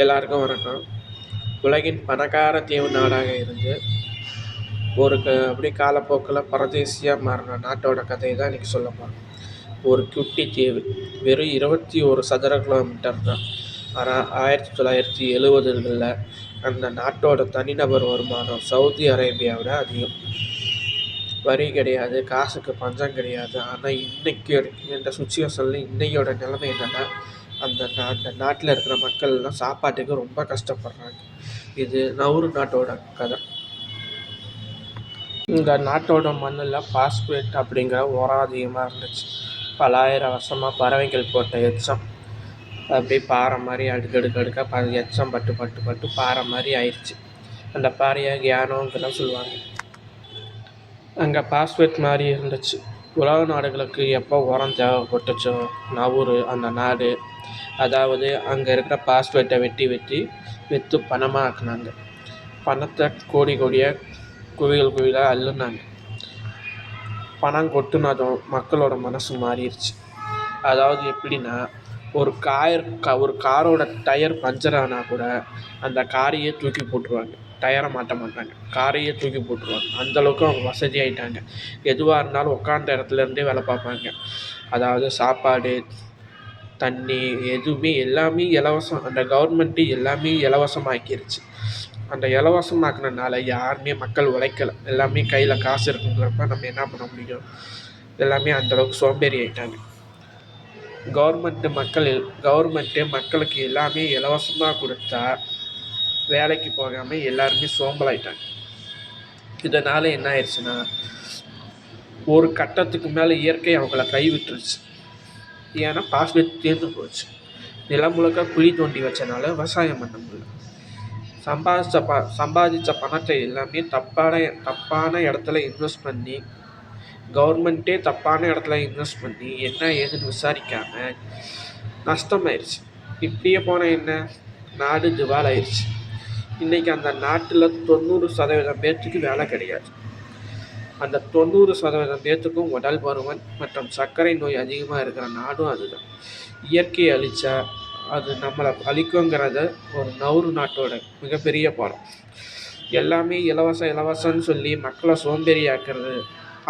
எல்லாருக்கும் வணக்கம். உலகின் பணக்கார தீவு நாடாக இருந்து அப்படி காலப்போக்கில் பரதேசியாக மாறின நாட்டோட கதையை தான் இன்றைக்கி சொல்ல போகிறோம். ஒரு குட்டி தீவு, வெறும் 21 சதுர கிலோமீட்டர் தான். ஆனால் 1970களில் அந்த நாட்டோட தனிநபர் வருமானம் சவுதி அரேபியாவோட அதிகம். வரி கிடையாது, காசுக்கு பஞ்சம் கிடையாது. ஆனால் இன்றைக்கி இந்த சுச்சுவேஷனில் இன்றையோட நிலைமை என்னென்னா, அந்த நாட்டில் இருக்கிற மக்கள்லாம் சாப்பாட்டுக்கு ரொம்ப கஷ்டப்படுறாங்க. இது நவுரு நாட்டோட கதை. இந்த நாட்டோட மண்ணில் பாஸ்பேட் அப்படிங்கிற உரம் அதிகமாக இருந்துச்சு. பல ஆயிரம் வருஷமாக பறவைகள் போட்ட எச்சம் அப்படி பாறை மாதிரி அடுக்கடுக்காக எச்சம் பட்டு பட்டு பட்டு பாறை மாதிரி ஆயிடுச்சு. அந்த பாறையை கியானோங்கெல்லாம் சொல்லுவாங்க. அங்கே பாஸ்பேட் மாதிரி இருந்துச்சு. உலக நாடுகளுக்கு எப்போ உரம் தேவைப்பட்டுச்சோ நவுரு அந்த நாடு, அதாவது அங்கே இருக்கிற பாஸ்பேட்டை வெட்டி விற்று பணமாக ஆக்குனாங்க. பணத்தை கோடியாக குவியலாக அள்ளுனாங்க. பணம் கொட்டுனதும் மக்களோட மனசு மாறிடுச்சு. அதாவது எப்படின்னா, ஒரு காரோட டயர் பஞ்சர் ஆனால் கூட அந்த காரையே தூக்கி போட்டுருவாங்க. டயரை மாட்ட மாட்டாங்க, காரையே தூக்கி போட்டுருவாங்க. அந்தளவுக்கு அவங்க வசதி ஆகிட்டாங்க. எதுவாக இருந்தாலும் உட்காந்த இடத்துலேருந்தே வேலை பார்ப்பாங்க. அதாவது சாப்பாடு, தண்ணி, எதுவுமே எல்லாமே இலவசம். அந்த கவர்மெண்ட்டு எல்லாமே இலவசமாக்கிருச்சு. அந்த இலவசமாக்குனதுனால யாருமே மக்கள் உழைக்கலை. எல்லாமே கையில் காசு இருக்குங்கிறப்ப நம்ம என்ன பண்ண முடியும்? எல்லாமே அந்தளவுக்கு சோம்பேறி ஆகிட்டாங்க. கவர்மெண்ட்டு மக்களுக்கு எல்லாமே இலவசமாக கொடுத்தா வேலைக்கு போகாமல் எல்லாருமே சோம்பலாயிட்டாங்க. இதனால் என்ன ஆயிடுச்சுன்னா, ஒரு கட்டத்துக்கு மேலே இயற்கை அவங்கள கைவிட்டுருச்சு. ஏன்னா பாஸ்பேட் தீர்ந்து போச்சு. நிலம் முழுக்க குழி தோண்டி வச்சனால விவசாயம் பண்ண முடியல. சம்பாதிச்ச பணத்தை எல்லாமே தப்பான இடத்துல இன்வெஸ்ட் பண்ணி, கவர்மெண்ட்டே தப்பான இடத்துல இன்வெஸ்ட் பண்ணி என்ன ஏதுன்னு விசாரிக்காமல் நஷ்டமாயிடுச்சு. இப்படியே போனால் என்ன, நாடு திவாலாயிடுச்சு. இன்றைக்கி அந்த நாட்டில் 90% பேர்த்துக்கு வேலை கிடையாது. அந்த 90% பேர்த்துக்கும் உடல் பருமன் மற்றும் சர்க்கரை நோய் அதிகமாக இருக்கிற நாடும் அதுதான். இயற்கையை அழித்தா அது நம்மளை அழிக்குங்கிறத ஒரு நவுரு நாட்டோட மிகப்பெரிய பாடம். எல்லாமே இலவசம்னு சொல்லி மக்களை சோம்பேறி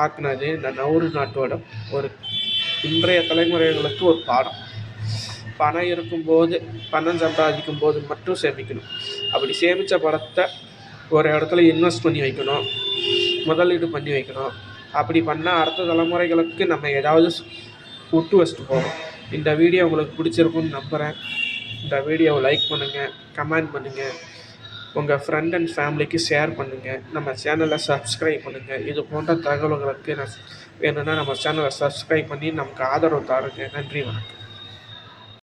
ஆக்குனது இந்த நவுரு நாட்டோட ஒரு இன்றைய தலைமுறைகளுக்கு ஒரு பாடம். பணம் சம்பாதிக்கும் போது மட்டும் சேமிக்கணும். அப்படி சேமித்த பணத்தை ஒரு இடத்துல இன்வெஸ்ட் பண்ணி வைக்கணும், முதலீடு பண்ணி வைக்கணும். அப்படி பண்ணால் அடுத்த தலைமுறைகளுக்கு நம்ம ஏதாவது விட்டு வச்சுட்டு போகணும். இந்த வீடியோ உங்களுக்கு பிடிச்சிருக்குன்னு நம்புகிறேன். இந்த வீடியோவை லைக் பண்ணுங்கள், கமெண்ட் பண்ணுங்கள், உங்கள் ஃப்ரெண்ட் அண்ட் ஃபேமிலிக்கு ஷேர் பண்ணுங்கள். நம்ம சேனலை சப்ஸ்கிரைப் பண்ணுங்கள். இது போன்ற தகவல்களுக்கு வேணும்னா நம்ம சேனலை சப்ஸ்கிரைப் பண்ணி நமக்கு ஆதரவு தாருங்க. நன்றி, வணக்கம்.